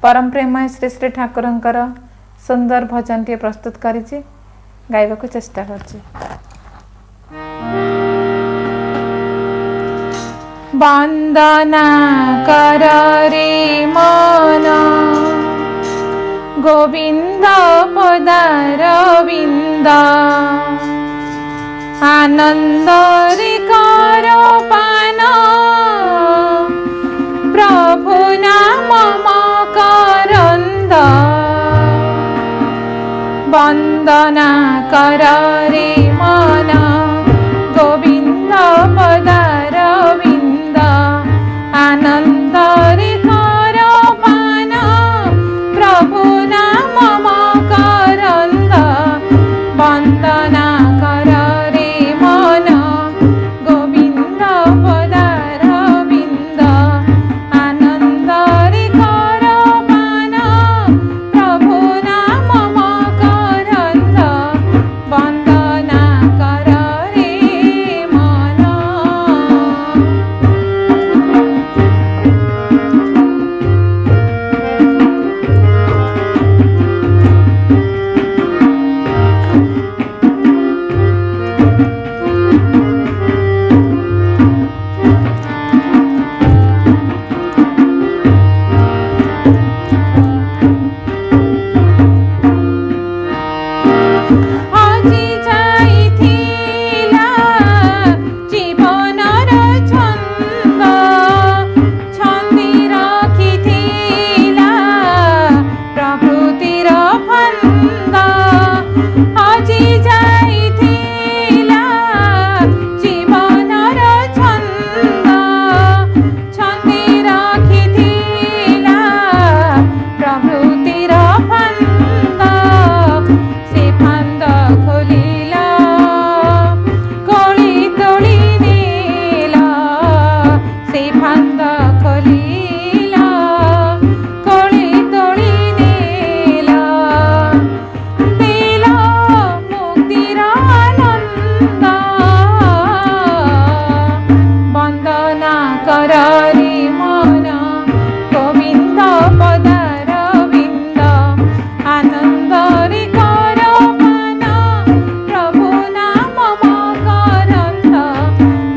परम प्रेमय श्री श्री ठाकुरंकर सुंदर भजन टी प्रस्तुत करिछि गाइबा को चेष्टा करछि। वंदना कर रे मन गोविंद पदार विंद आनंद रे कर पान प्रभु नाम मकरंद वंदना कर रे मन गोविंद पदार विंद आनंद रे कर पान प्रभु नाम मकरंद वंदना कर रे मन गोविंद पदार विंद आनंद रे कर पान प्रभु नाम मकरंद वंदना कर रे मन। আজি যাইথিলা জীবনর ছন্দ ছন্দি রাখিথিলা প্রকৃতির ফন্দ আজি যাইথিলা জীবনর ছন্দ ছন্দি রাখিথিলা প্রকৃতির ফন্দ से फंद खोलिला कोली तोली देला से फंद खोलिला कोली तोली देला देला मुक्तिर आनंद वंदना कर रे मन गोविंद पदार विंद आनंद रे कर पान प्रभु नाम मकरंद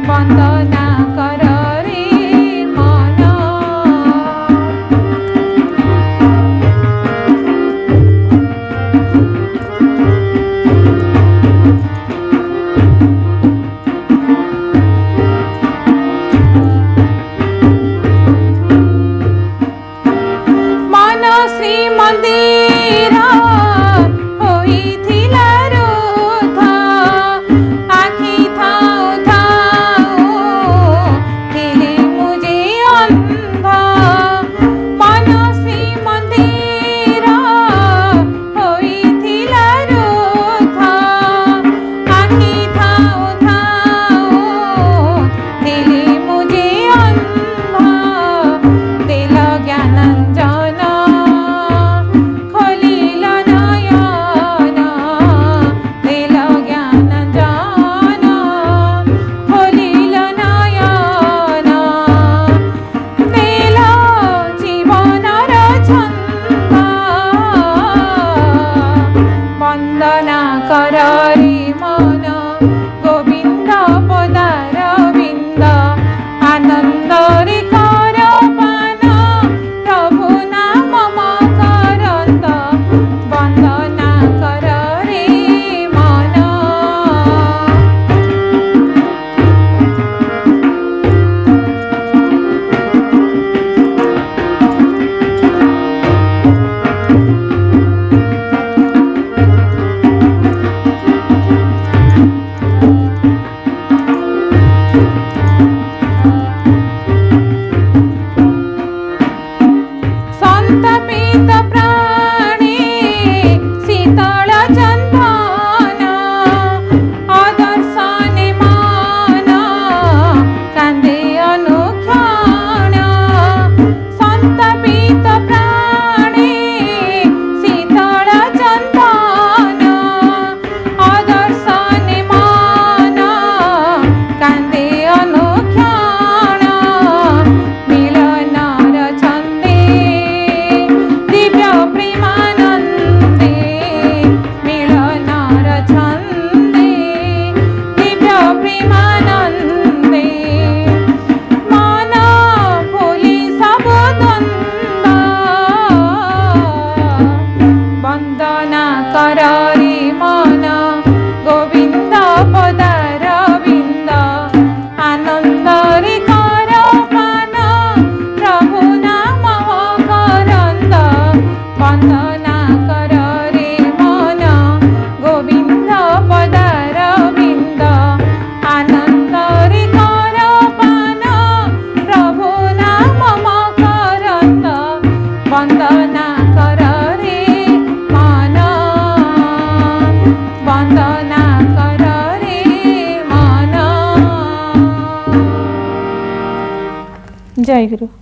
वंदना कर रे मन। मन श्री मंदिर होइथिला रुद्ध आखि थाउ थाउ थिले मुझे अंध मन श्री मंदिर होइथिला रुद्ध आखि थाउ थाउ थिले मुझे अंध दिल ज्ञानंजन खोलिल नयन दिल ज्ञानंजन खोलिल नयन दिल जीवनर छंद वंदना कर रे मन गोविंद पदार विंद आनंद रे कर पान प्रभु नाम मकरंद वंदना कर रे मन। संतपित प्राणी शीतल चंदन अदर्शने मन कांदे अनुक्षण संतपित प्राणी शीतल चंदन अदर्शने मन कांदे अनुक्षण मिलन ଟିଭିରୁ।